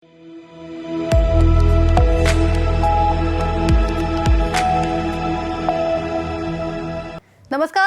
नमस्कार,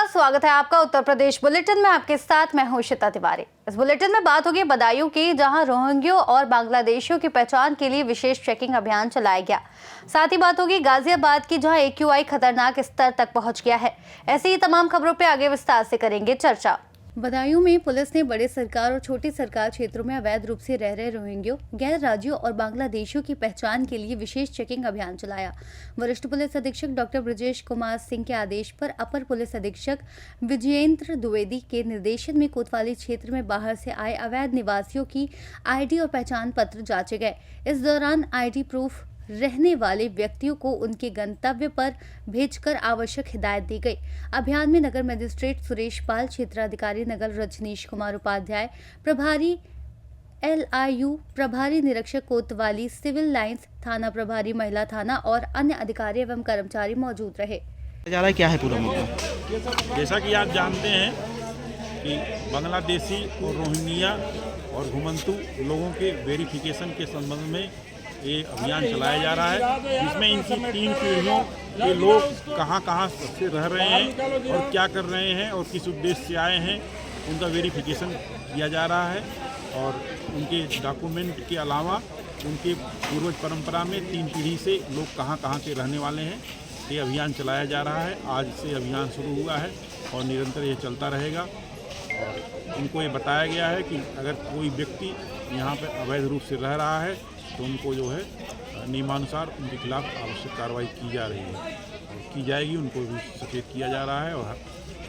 स्वागत है आपका उत्तर प्रदेश बुलेटिन में। आपके साथ मैं हूं श्वेता तिवारी। इस बुलेटिन में बात होगी बदायूं की, जहां रोहिंग्यों और बांग्लादेशियों की पहचान के लिए विशेष चेकिंग अभियान चलाया गया। साथ ही बात होगी गाजियाबाद की, जहां AQI खतरनाक स्तर तक पहुंच गया है। ऐसी ही तमाम खबरों पर आगे विस्तार से करेंगे चर्चा। बदायूं में पुलिस ने बड़े सरकार और छोटे सरकार क्षेत्रों में अवैध रूप से रह रहे रोहिंग्यों, गैर राज्यों और बांग्लादेशियों की पहचान के लिए विशेष चेकिंग अभियान चलाया। वरिष्ठ पुलिस अधीक्षक डॉक्टर ब्रजेश कुमार सिंह के आदेश पर अपर पुलिस अधीक्षक विजयेंद्र द्विवेदी के निर्देशन में कोतवाली क्षेत्र में बाहर से आए अवैध निवासियों की ID और पहचान पत्र जांचे गए। इस दौरान ID प्रूफ रहने वाले व्यक्तियों को उनके गंतव्य पर भेजकर आवश्यक हिदायत दी गई। अभियान में नगर मजिस्ट्रेट सुरेश पाल, क्षेत्राधिकारी नगर रजनीश कुमार उपाध्याय, प्रभारी LIU, प्रभारी निरीक्षक कोतवाली, सिविल लाइंस थाना प्रभारी महिला थाना और अन्य अधिकारी एवं कर्मचारी मौजूद रहे। क्या है पूरा मुद्दा? जैसा कि आप जानते हैं कि बांग्लादेशी और रोहिंग्या और घुमंतू लोगों के वेरिफिकेशन के संबंध में ये अभियान चलाया जा रहा है, जिसमें इनकी 3 पीढ़ियों के लोग कहाँ से रह रहे हैं और क्या कर रहे हैं और किस उद्देश्य से आए हैं, उनका वेरिफिकेशन किया जा रहा है। और उनके डॉक्यूमेंट के अलावा उनके पूर्वज परंपरा में 3 पीढ़ी से लोग कहाँ के रहने वाले हैं, ये अभियान चलाया जा रहा है। आज से अभियान शुरू हुआ है और निरंतर ये चलता रहेगा। और उनको ये बताया गया है कि अगर कोई व्यक्ति यहाँ पर अवैध रूप से रह रहा है तो उनको जो है नियमानुसार उनके खिलाफ आवश्यक कार्रवाई की जा रही है और की जाएगी। उनको भी सचेत किया जा रहा है और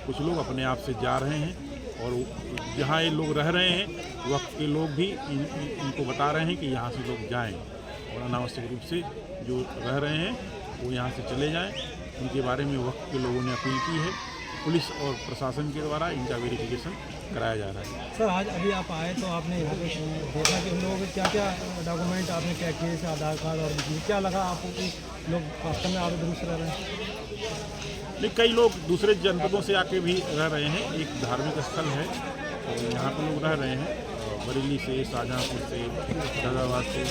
कुछ लोग अपने आप से जा रहे हैं और जहाँ ये लोग रह रहे हैं वक्त के लोग भी इनको बता रहे हैं कि यहाँ से लोग जाएं और अनावश्यक रूप से जो रह रहे हैं वो यहाँ से चले जाएं। उनके बारे में वक्त के लोगों ने अपील की है। पुलिस और प्रशासन के द्वारा इनका वेरिफिकेशन कराया जा रहा है। सर, आज अभी आप आए तो आपने यहाँ पे देखा कि उन लोगों के क्या क्या डॉक्यूमेंट आपने क्या किए, जैसे आधार कार्ड और क्या लगा आपको कि लोग वास्तव में अवैध रूप से रह रहे हैं? नहीं, कई लोग दूसरे जनपदों से आके भी रह रहे हैं। एक धार्मिक स्थल है और यहाँ पर लोग रह रहे हैं। बरेली से, शाहजहाँपुर से, गाजियाबाद से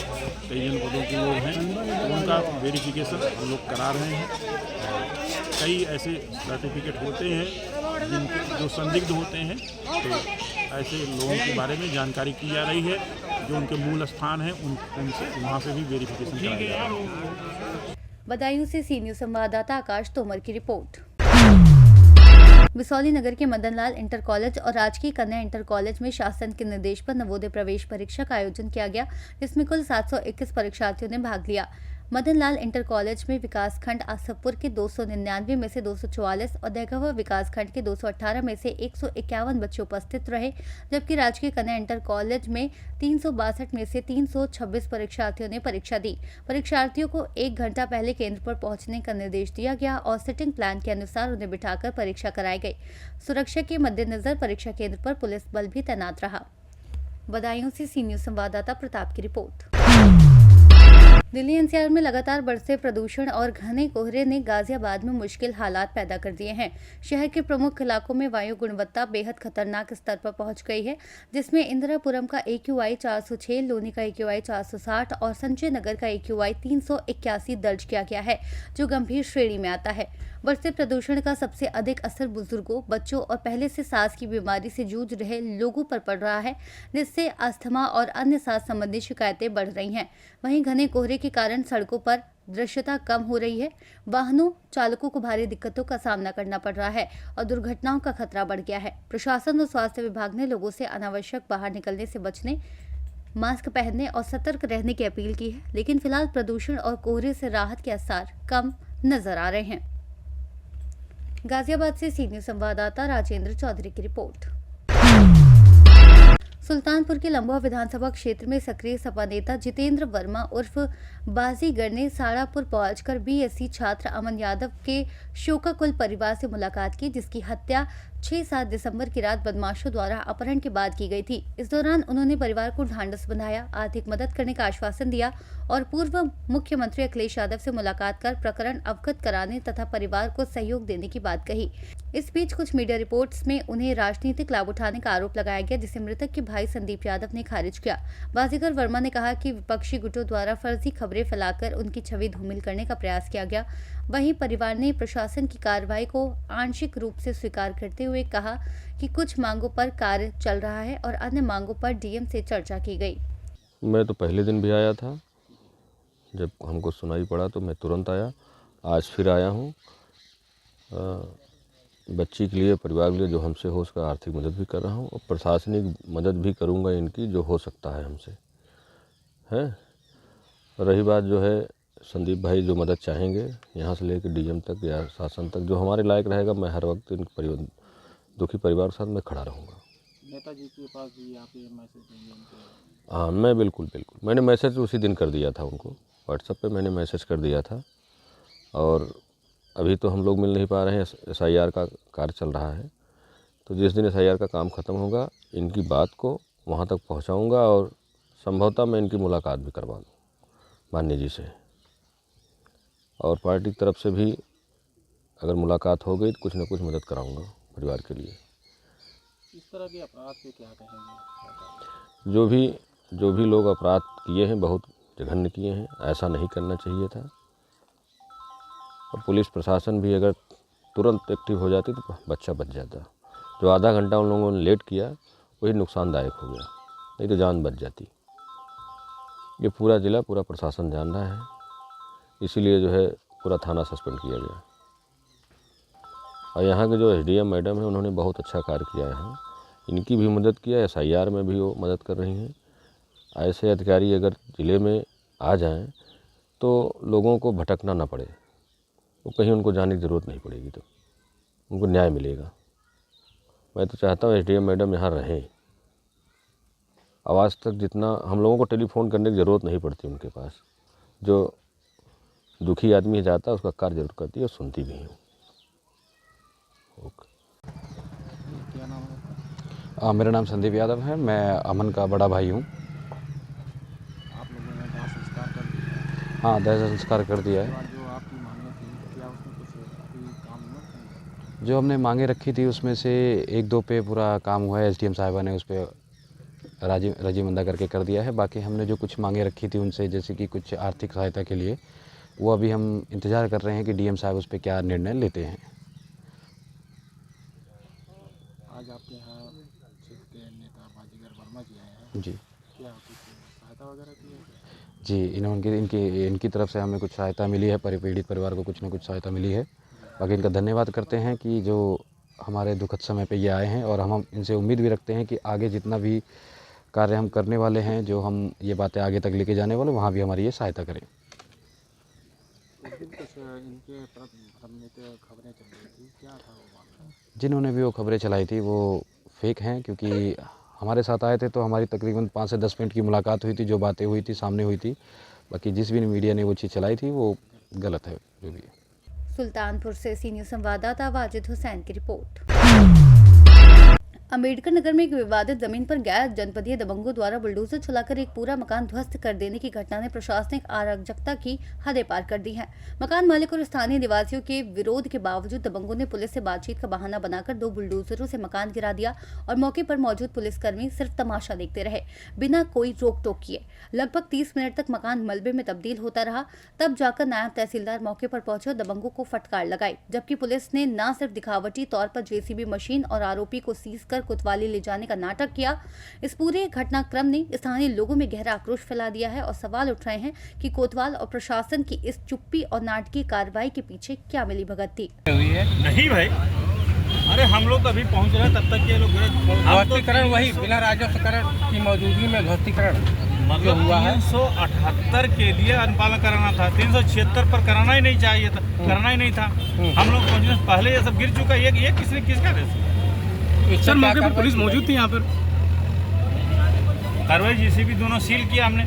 कई जनपदों के लोग हैं, तो उनका वेरिफिकेशन हम लोग करा रहे हैं। कई ऐसे सर्टिफिकेट होते हैं जिनके जो संदिग्ध होते हैं, तो ऐसे लोगों के बारे में जानकारी की जा रही है। जो उनके मूल स्थान हैं उनसे वहाँ से भी वेरिफिकेशन कराया जा रहा है। बदायूं से सी न्यूज संवाददाता आकाश तोमर की रिपोर्ट। बिसौली नगर के मदनलाल इंटर कॉलेज और राजकीय कन्या इंटर कॉलेज में शासन के निर्देश पर नवोदय प्रवेश परीक्षा का आयोजन किया गया, जिसमें कुल 721 परीक्षार्थियों ने भाग लिया। मदनलाल इंटर कॉलेज में विकासखंड आसफपुर के 299 में से 244 और दैगवा विकासखंड के 218 में से 151 बच्चे उपस्थित रहे, जबकि राजकीय कन्या इंटर कॉलेज में 362 में से 326 परीक्षार्थियों ने परीक्षा दी। परीक्षार्थियों को 1 घंटा पहले केंद्र पर पहुंचने का निर्देश दिया गया और सिटिंग प्लान के अनुसार उन्हें बिठाकर परीक्षा कराई गई। सुरक्षा के मद्देनजर परीक्षा केंद्र पर पुलिस बल भी तैनात रहा। बदायूं से सी न्यूज संवाददाता प्रताप की रिपोर्ट। दिल्ली NCR में लगातार बढ़ते प्रदूषण और घने कोहरे ने गाजियाबाद में मुश्किल हालात पैदा कर दिए हैं। शहर के प्रमुख इलाकों में वायु गुणवत्ता बेहद खतरनाक स्तर पर पहुंच गई है, जिसमें इंदिरापुरम का AQI 406, लोनी का AQI 460 और संजय नगर का AQI 381 दर्ज किया गया है, जो गंभीर श्रेणी में आता है। बढ़ते प्रदूषण का सबसे अधिक असर बुजुर्गों, बच्चों और पहले से सांस की बीमारी से जूझ रहे लोगों पर पड़ रहा है, जिससे अस्थमा और अन्य सांस संबंधी शिकायतें बढ़ रही हैं। वहीं घने कोहरे के कारण सड़कों पर दृश्यता कम हो रही है। वाहनों चालकों को भारी दिक्कतों का सामना करना पड़ रहा है और दुर्घटनाओं का खतरा बढ़ गया है। प्रशासन और स्वास्थ्य विभाग ने लोगों से अनावश्यक बाहर निकलने से बचने, मास्क पहनने और सतर्क रहने की अपील की है, लेकिन फिलहाल प्रदूषण और कोहरे से राहत के आसार कम नजर आ रहे हैं। गाजियाबाद से सी न्यूज संवाददाता राजेंद्र चौधरी की रिपोर्ट। सुल्तानपुर के लंबुआ विधानसभा क्षेत्र में सक्रिय सपा नेता जितेंद्र वर्मा उर्फ बाजीगर ने साड़ापुर पहुंचकर BSc छात्र अमन यादव के शोकाकुल परिवार से मुलाकात की, जिसकी हत्या 6-7 दिसंबर की रात बदमाशों द्वारा अपहरण के बाद की गई थी। इस दौरान उन्होंने परिवार को ढांढस बंधाया, आर्थिक मदद करने का आश्वासन दिया और पूर्व मुख्यमंत्री अखिलेश यादव से मुलाकात कर प्रकरण अवगत कराने तथा परिवार को सहयोग देने की बात कही। इस बीच कुछ मीडिया रिपोर्ट्स में उन्हें राजनीतिक लाभ उठाने का आरोप लगाया गया, जिसे मृतक के भाई संदीप यादव ने खारिज किया। बाजीगर वर्मा ने कहा कि विपक्षी गुटों द्वारा फर्जी खबरें फैलाकर उनकी छवि धूमिल करने का प्रयास किया गया। वहीं परिवार ने प्रशासन की कार्रवाई को आंशिक रूप से स्वीकार करते हुए कहा कि कुछ मांगों पर कार्य चल रहा है और अन्य मांगों पर डीएम से चर्चा की गई। मैं तो पहले दिन भी आया था, जब हमको सुनाई पड़ा तो मैं तुरंत आया। आज फिर आया हूँ। बच्ची के लिए, परिवार के लिए जो हमसे हो उसका आर्थिक मदद भी कर रहा हूँ और प्रशासनिक मदद भी करूँगा इनकी, जो हो सकता है हमसे है। रही बात जो है संदीप भाई जो मदद चाहेंगे यहाँ से लेकर डीएम तक या शासन तक, जो हमारे लायक रहेगा, मैं हर वक्त इन दुखी परिवार के साथ मैं खड़ा रहूँगा। नेताजी के पास भी आप ये मैसेज देंगे उनको? हाँ, मैं बिल्कुल मैंने मैसेज उसी दिन कर दिया था उनको, व्हाट्सएप पे मैंने मैसेज कर दिया था। और अभी तो हम लोग मिल नहीं पा रहे हैं, SIR का कार्य चल रहा है, तो जिस दिन SIR का काम ख़त्म होगा इनकी बात को वहाँ तक पहुँचाऊँगा और संभवतः मैं इनकी मुलाकात भी करवा दूँ माननीय जी से। और पार्टी की तरफ से भी अगर मुलाकात हो गई तो कुछ न कुछ मदद कराऊँगा परिवार के लिए। इस तरह के अपराध पे क्या कहेंगे? जो भी लोग अपराध किए हैं, बहुत जघन्य किए हैं, ऐसा नहीं करना चाहिए था। और पुलिस प्रशासन भी अगर तुरंत एक्टिव हो जाती तो बच्चा बच जाता। जो आधा घंटा उन लोगों ने लेट किया वही नुकसानदायक हो गया, नहीं तो जान बच जाती। ये पूरा ज़िला, पूरा प्रशासन जान रहा है, इसीलिए जो है पूरा थाना सस्पेंड किया गया। और यहाँ के जो SDM मैडम है उन्होंने बहुत अच्छा कार्य किया है यहाँ, इनकी भी मदद किया, SIR में भी वो मदद कर रही हैं। ऐसे अधिकारी अगर ज़िले में आ जाएं तो लोगों को भटकना ना पड़े, तो कहीं उनको जाने की ज़रूरत नहीं पड़ेगी, तो उनको न्याय मिलेगा। मैं तो चाहता हूँ SDM मैडम यहाँ रहें। आवाज़ तक जितना हम लोगों को टेलीफोन करने की ज़रूरत नहीं पड़ती उनके पास, जो दुखी आदमी जाता है उसका कार्य जरूर करती है और सुनती भी है। ओके। क्या नाम है? मेरा नाम संदीप यादव है, मैं अमन का बड़ा भाई हूँ। आप लोगों ने दाह संस्कार कर दिया? हाँ, दाह संस्कार कर दिया है। जो आपकी मांगें थी, क्या उसमें कुछ अभी काम हुआ? जो हमने मांगे रखी थी उसमें से 1-2 पे पूरा काम हुआ है। SDM साहिबा ने उस पर राजी मंदा करके कर दिया है। बाकी हमने जो कुछ मांगे रखी थी उनसे, जैसे कि कुछ आर्थिक सहायता के लिए, वो अभी हम इंतज़ार कर रहे हैं कि डीएम साहब उस पर क्या निर्णय लेते हैं। आज आपके यहाँ क्षेत्र के नेता बाजीगर वर्मा जी आए हैं। जी, क्या कुछ सहायता वगैरह की है? जी, इनकी तरफ से हमें कुछ सहायता मिली है, पीड़ित परिवार को कुछ न कुछ सहायता मिली है। बाकी इनका धन्यवाद करते हैं कि जो हमारे दुखद समय पे ये आए हैं, और हम इनसे उम्मीद भी रखते हैं कि आगे जितना भी कार्य हम करने वाले हैं, जो हम ये बातें आगे तक लेके जाने वाले, वहाँ भी हमारी ये सहायता करें। कुछ इनके खबरें चल रही थी, क्या था वो मामला? जिन्होंने भी वो खबरें चलाई थी वो फेक हैं, क्योंकि हमारे साथ आए थे तो हमारी तकरीबन 5 से 10 मिनट की मुलाकात हुई थी, जो बातें हुई थी सामने हुई थी। बाकी जिस भी मीडिया ने वो चीज़ चलाई थी वो गलत है, जो भी है। सुल्तानपुर से सीनियर संवाददाता वाजिद हुसैन की रिपोर्ट। अम्बेडकर नगर में एक विवादित जमीन पर गैर जनपदीय दबंगों द्वारा बुलडोजर चलाकर एक पूरा मकान ध्वस्त कर देने की घटना ने प्रशासनिक अराजकता की हदें पार कर दी हैं। मकान मालिक और स्थानीय निवासियों के विरोध के बावजूद दबंगों ने पुलिस से बातचीत का बहाना बनाकर 2 बुलडोजरों से मकान गिरा दिया और मौके पर मौजूद पुलिसकर्मी सिर्फ तमाशा देखते रहे, बिना कोई रोक टोक किए। लगभग 30 मिनट तक मकान मलबे में तब्दील होता रहा, तब जाकर नायब तहसीलदार मौके पर पहुंचे और दबंगों को फटकार लगाई, जबकि पुलिस ने न सिर्फ दिखावटी तौर पर JCB मशीन और आरोपी को सीज कर कोतवाली ले जाने का नाटक किया। इस पूरे घटनाक्रम ने स्थानीय लोगों में गहरा आक्रोश फैला दिया है और सवाल उठ रहे हैं कि कोतवाल और प्रशासन की इस चुप्पी और नाटकीय कार्रवाई के पीछे क्या मिलीभगत थी। नहीं भाई, अरे हम लोग अभी पहुंच रहे हैं, तब तक ये लोग ध्वस्तीकरण वही बिना राजस्वकरण की मौजूदगी में ध्वस्तीकरण मतलब हुआ है। 378 के लिए अनुपालन कराना था, 376 पर कराना ही नहीं चाहिए था, करना ही नहीं था। हम लोग पहुंचने से पहले ये सब गिर चुका है। ये किसने किसका देश? सर मौके पर पुलिस मौजूद थी यहाँ पर। कार्रवाई JCB दोनों सील किया हमने,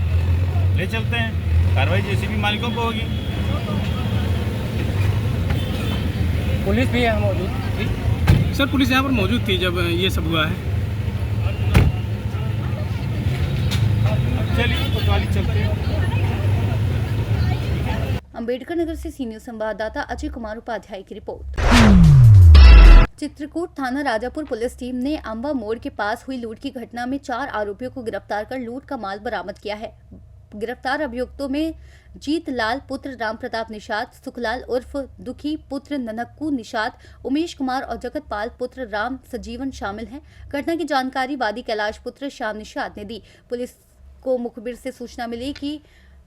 ले चलते हैं। कार्रवाई JCB मालिकों को होगी। पुलिस भी यहाँ मौजूद थी। सर पुलिस यहाँ पर मौजूद थी जब ये सब हुआ है। चलिए कोतवाली चलते हैं। अंबेडकर नगर से सी न्यूज संवाददाता अजय कुमार उपाध्याय की रिपोर्ट। चित्रकूट थाना राजापुर पुलिस टीम ने अंबा मोड़ के पास हुई लूट की घटना में 4 आरोपियों को गिरफ्तार कर लूट का माल बरामद किया है। गिरफ्तार अभियुक्तों में जीत लाल पुत्र राम प्रताप निषाद, सुखलाल उर्फ दुखी पुत्र ननक्कू निषाद, उमेश कुमार और जगतपाल पुत्र राम सजीवन शामिल हैं। घटना की जानकारी वादी कैलाश पुत्र श्याम निषाद ने दी। पुलिस को मुखबिर से सूचना मिली कि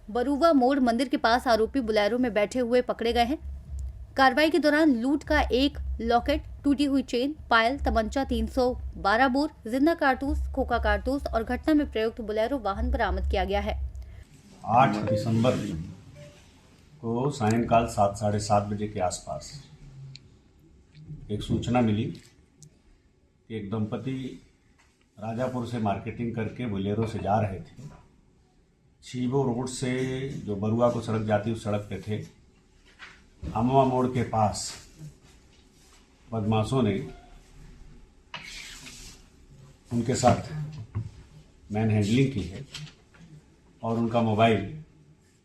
बरुवा मोड़ मंदिर के पास आरोपी बुलेरो में बैठे हुए पकड़े गए हैं। कार्रवाई के दौरान लूट का एक लॉकेट, टूटी हुई चेन, पायल, तमंचा 312 बोर, जिंदा कारतूस, खोखा कारतूस और घटना में प्रयुक्त बुलेरो वाहन बरामद किया गया है। 8 दिसंबर को सायंकाल 7 साढ़े 7 बजे के आसपास एक सूचना मिली कि एक दंपति राजापुर से मार्केटिंग करके बोलेरो से जा रहे थे। छीबो रोड से जो बरुआ को सड़क जाती उस सड़क पे थे। अमवा मोड़ के पास बदमाशों ने उनके साथ मैन हैंडलिंग की है और उनका मोबाइल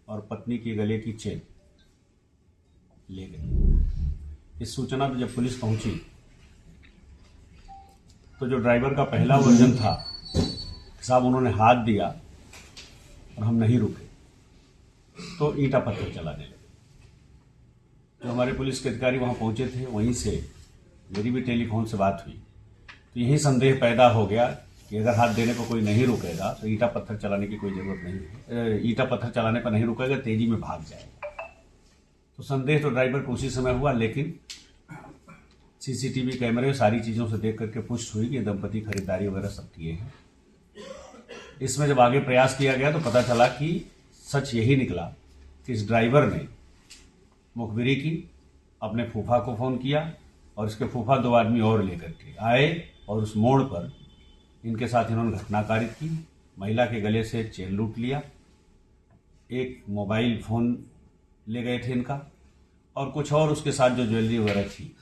और पत्नी के गले की चेन ले गए। इस सूचना पर जब पुलिस पहुंची तो जो ड्राइवर का पहला वर्जन था, साहब उन्होंने हाथ दिया और हम नहीं रुके तो ईंटा पत्थर चलाने लगे। जो हमारे पुलिस के अधिकारी वहां पहुंचे थे, वहीं से मेरी भी टेलीफोन से बात हुई तो यही संदेह पैदा हो गया कि अगर हाथ देने को कोई नहीं रुकेगा तो ईंटा पत्थर चलाने की कोई ज़रूरत नहीं है। ईंटा पत्थर चलाने पर नहीं रुकेगा, तेजी में भाग जाएगा। तो संदेह तो ड्राइवर को उसी समय हुआ, लेकिन सीसीटीवी कैमरे सारी चीज़ों से देख करके पुष्टि हुई कि दंपति खरीदारी वगैरह सब किए हैं। इसमें जब आगे प्रयास किया गया तो पता चला कि सच यही निकला कि इस ड्राइवर ने मुखबिरी की, अपने फूफा को फ़ोन किया और इसके फूफा 2 आदमी और लेकर के आए और उस मोड़ पर इनके साथ इन्होंने घटना कारित की। महिला के गले से चेन लूट लिया, एक मोबाइल फ़ोन ले गए थे इनका और कुछ और उसके साथ जो ज्वेलरी वगैरह थी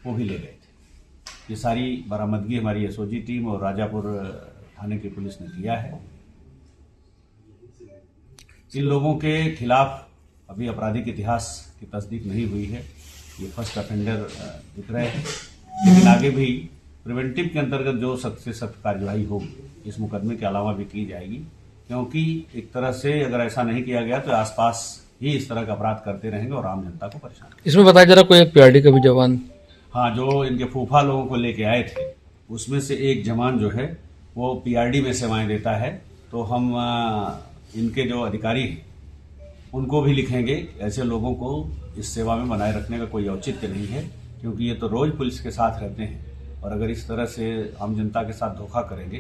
वो भी ले गए थे। ये सारी बरामदगी हमारी एसओजी टीम और राजापुर थाने की पुलिस ने किया है। इन लोगों के खिलाफ अभी आपराधिक इतिहास की तस्दीक नहीं हुई है, ये फर्स्ट ऑफेंडर दिख रहे हैं, लेकिन आगे भी प्रिवेंटिव के अंतर्गत जो सख्त से सख्त कार्यवाही होगी इस मुकदमे के अलावा भी की जाएगी, क्योंकि एक तरह से अगर ऐसा नहीं किया गया तो आसपास ही इस तरह का अपराध करते रहेंगे और आम जनता को परेशान करेंगे। इसमें बताया जरा कोई एक पीआरडी का भी जवान? हाँ, जो इनके फूफा लोगों को लेके आए थे उसमें से एक जवान जो है वो पीआरडी में सेवाएं देता है। तो हम इनके जो अधिकारी हैं उनको भी लिखेंगे, ऐसे लोगों को इस सेवा में बनाए रखने का कोई औचित्य नहीं है, क्योंकि ये तो रोज पुलिस के साथ रहते हैं और अगर इस तरह से आम जनता के साथ धोखा करेंगे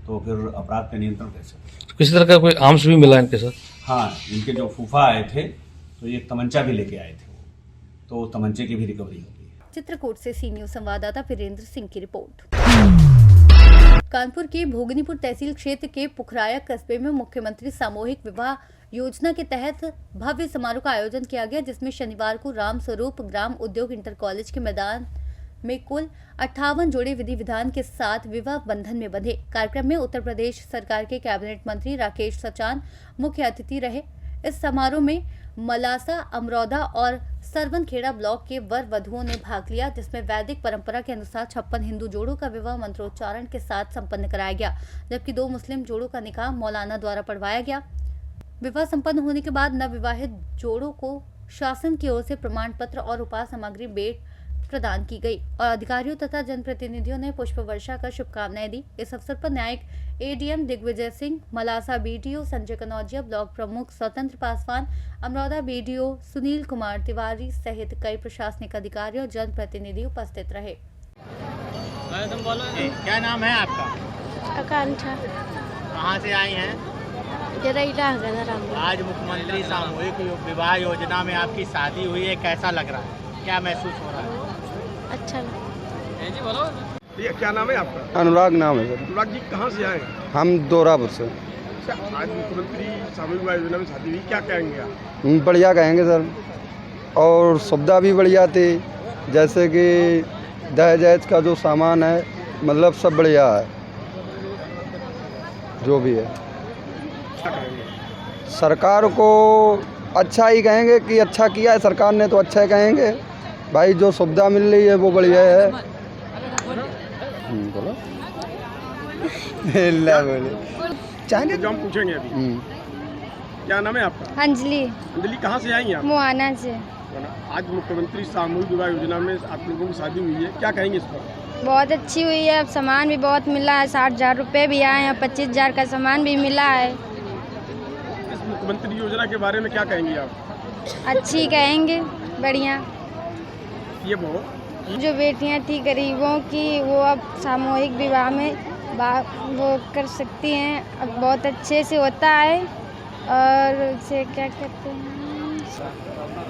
तो फिर अपराध पे नियंत्रण कैसे? तो किसी तरह का कोई आर्म्स भी मिला इनके साथ? हाँ, इनके जो फूफा आए थे तो ये तमंचा भी लेके आए थे, तो तमंचे की भी रिकवरी होगी। चित्रकूट से सी न्यूज संवाददाता वीरेंद्र सिंह की रिपोर्ट। कानपुर के भोगनीपुर तहसील क्षेत्र के पुखराया कस्बे में मुख्यमंत्री सामूहिक विवाह योजना के तहत भव्य समारोह का आयोजन किया गया, जिसमें शनिवार को राम स्वरूप ग्राम उद्योग इंटर कॉलेज के मैदान में कुल 58 जोड़े विधि विधान के साथ विवाह बंधन में बंधे। कार्यक्रम में उत्तर प्रदेश सरकार के कैबिनेट मंत्री राकेश सचान मुख्य अतिथि रहे। इस समारोह में मलासा, अमरौदा और सरवनखेड़ा ब्लॉक के वर वधुओं ने भाग लिया, जिसमें वैदिक परंपरा के अनुसार 56 हिंदू जोड़ों का विवाह मंत्रोच्चारण के साथ संपन्न कराया गया, जबकि 2 मुस्लिम जोड़ों का निकाह मौलाना द्वारा पढ़वाया गया। विवाह संपन्न होने के बाद नवविवाहित जोड़ों को शासन की ओर से प्रमाण पत्र और उपाय सामग्री भेंट प्रदान की गई और अधिकारियों तथा जनप्रतिनिधियों ने पुष्प वर्षा कर शुभकामनाएं दी। इस अवसर पर न्यायिक ADM Digvijay Singh, Malasa BDO Sanjay Kanaujia, block प्रमुख स्वतंत्र पासवान, अमरौदा बीडीओ सुनील कुमार तिवारी सहित कई प्रशासनिक अधिकारी और जनप्रतिनिधि उपस्थित रहे। क्या नाम है आपका? आकांक्षा। कहाँ से आई हैं? जरैला राम। आज मुख्यमंत्री सामूहिक विवाह योजना में आपकी शादी हुई है, कैसा लग रहा है, क्या महसूस हो रहा है? अच्छा लगा। भैया क्या नाम है आपका? अनुराग नाम है सर। अनुराग जी कहाँ से आए? हम दोरापुर से। आज मुख्यमंत्री सामूहिक विवाह योजना में शादी हुई, क्या कहेंगे आप? बढ़िया कहेंगे सर, और सुविधा भी बढ़िया थी, जैसे कि दहेज का जो सामान है मतलब सब बढ़िया है, जो भी है। क्या कहेंगे? सरकार को अच्छा ही कहेंगे कि अच्छा किया है सरकार ने, तो अच्छा ही कहेंगे भाई। जो सुविधा मिल रही है वो बढ़िया है। बोलो चाहे जो हम पूछेंगे अभी। क्या नाम है आपका? अंजलि, अंजलि, कहाँ से आई हैं आप? मुआना से। आज मुख्यमंत्री सामूहिक विवाह योजना में आप लोगों की शादी हुई है, क्या कहेंगे इस पर? बहुत अच्छी हुई है, अब सामान भी बहुत मिला है, 60,000 रुपये भी आए हैं, 25,000 का सामान भी मिला है। इस मुख्यमंत्री योजना के बारे में क्या कहेंगी आप? अच्छी कहेंगे, बढ़िया। ये वो जो बेटियां थी गरीबों की, वो अब सामूहिक विवाह में वो कर सकती हैं। अब बहुत अच्छे से होता है। और उसे क्या कहते हैं,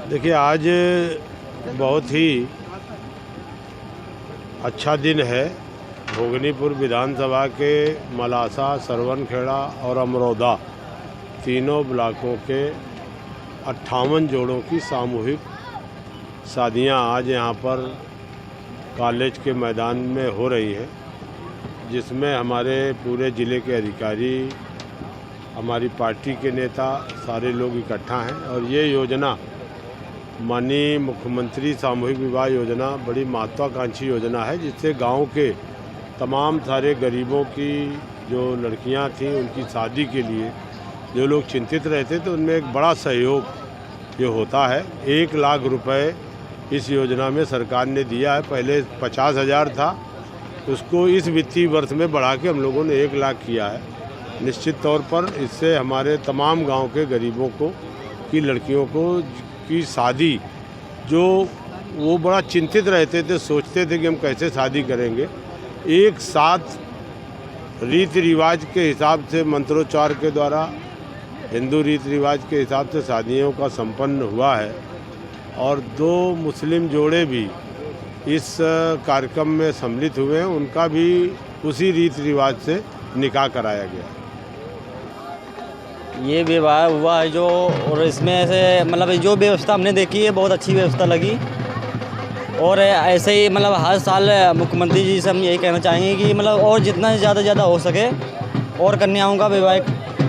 देखिए आज बहुत ही अच्छा दिन है। भोगनीपुर विधानसभा के मलासा, सरवनखेड़ा और अमरौदा तीनों ब्लॉकों के 58 जोड़ों की सामूहिक शादियां आज यहाँ पर कॉलेज के मैदान में हो रही है, जिसमें हमारे पूरे ज़िले के अधिकारी, हमारी पार्टी के नेता, सारे लोग इकट्ठा हैं। और ये योजना माननीय मुख्यमंत्री सामूहिक विवाह योजना बड़ी महत्वाकांक्षी योजना है, जिससे गांव के तमाम सारे गरीबों की जो लड़कियां थीं उनकी शादी के लिए जो लोग चिंतित रहते थे, उनमें एक बड़ा सहयोग ये होता है। 1 लाख रुपए इस योजना में सरकार ने दिया है। पहले 50,000 था, उसको इस वित्तीय वर्ष में बढ़ा के हम लोगों ने 1 लाख किया है। निश्चित तौर पर इससे हमारे तमाम गांव के गरीबों को की लड़कियों को की शादी, जो वो बड़ा चिंतित रहते थे, सोचते थे कि हम कैसे शादी करेंगे, एक साथ रीति रिवाज के हिसाब से, मंत्रोच्चार के द्वारा, हिंदू रीति रिवाज के हिसाब से शादियों का संपन्न हुआ है। और 2 मुस्लिम जोड़े भी इस कार्यक्रम में सम्मिलित हुए हैं, उनका भी उसी रीति रिवाज से निकाह कराया गया। ये विवाह हुआ है जो, और इसमें से मतलब जो व्यवस्था हमने देखी है बहुत अच्छी व्यवस्था लगी। और ऐसे ही मतलब हर साल मुख्यमंत्री जी से हम यही कहना चाहेंगे कि मतलब और जितना ज़्यादा हो सके और कन्याओं का विवाह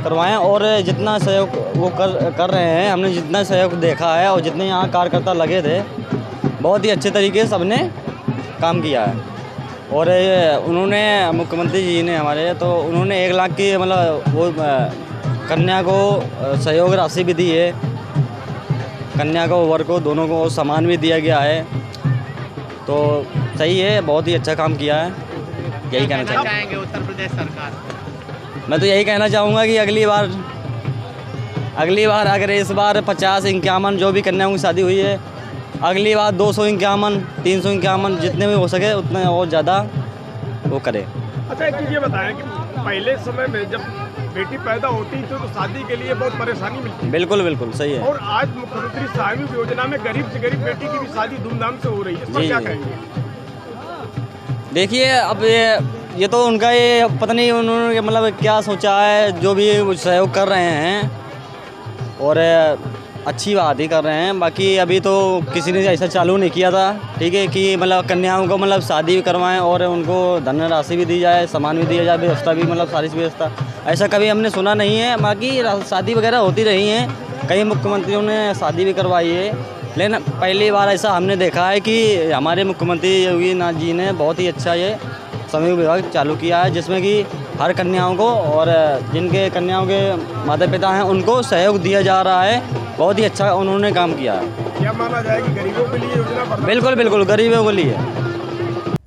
करवाएं। और जितना सहयोग वो कर रहे हैं, हमने जितना सहयोग देखा है और जितने यहाँ कार्यकर्ता लगे थे, बहुत ही अच्छे तरीके से सबने काम किया है। और उन्होंने, मुख्यमंत्री जी ने हमारे, तो उन्होंने 1 लाख की मतलब वो कन्या को सहयोग राशि भी दी है, कन्या को वर को दोनों को सामान भी दिया गया है। तो सही है, बहुत ही अच्छा काम किया है, यही कहना चाहेंगे उत्तर प्रदेश सरकार। मैं तो यही कहना चाहूँगा कि अगली बार अगर इस बार 50-51 जो भी कन्याओं की शादी हुई है, अगली बार 251, 351 जितने भी हो सके उतने और ज़्यादा वो करे। अच्छा, एक चीज़ ये बताएं कि पहले समय में जब बेटी पैदा होती थी तो शादी के लिए बहुत परेशानी मिलती। बिल्कुल सही है। और आज मुख्यमंत्री सामूहिक योजना में गरीब से गरीब बेटी की भी शादी धूमधाम से हो रही है, इस पर क्या कहेंगे? देखिए, अब ये तो उनका ये पता नहीं उन्होंने मतलब क्या सोचा है, जो भी सहयोग कर रहे हैं और अच्छी बात ही कर रहे हैं। बाकी अभी तो किसी ने ऐसा चालू नहीं किया था, ठीक है, कि मतलब कन्याओं को मतलब शादी भी करवाएं और उनको धनराशि भी दी जाए, सामान भी दिया जाए, व्यवस्था भी मतलब सारी व्यवस्था, ऐसा कभी हमने सुना नहीं है। बाकी शादी वगैरह होती रही हैं, कई मुख्यमंत्रियों ने शादी भी करवाई है, लेकिन पहली बार ऐसा हमने देखा है कि हमारे मुख्यमंत्री योगी नाथ जी ने बहुत ही अच्छा ये सामूहिक विवाह चालू किया है, जिसमें कि हर कन्याओं को और जिनके कन्याओं के माता पिता हैं उनको सहयोग दिया जा रहा है। बहुत ही अच्छा उन्होंने काम किया है। क्या माना जाए कि गरीबों के लिए योजना? बिल्कुल गरीबों के लिए।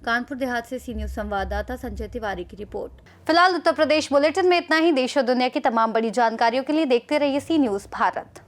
कानपुर देहात से सी न्यूज़ संवाददाता संजय तिवारी की रिपोर्ट। फिलहाल उत्तर प्रदेश बुलेटिन में इतना ही। देश और दुनिया की तमाम बड़ी जानकारियों के लिए देखते रहिए सी न्यूज़ भारत।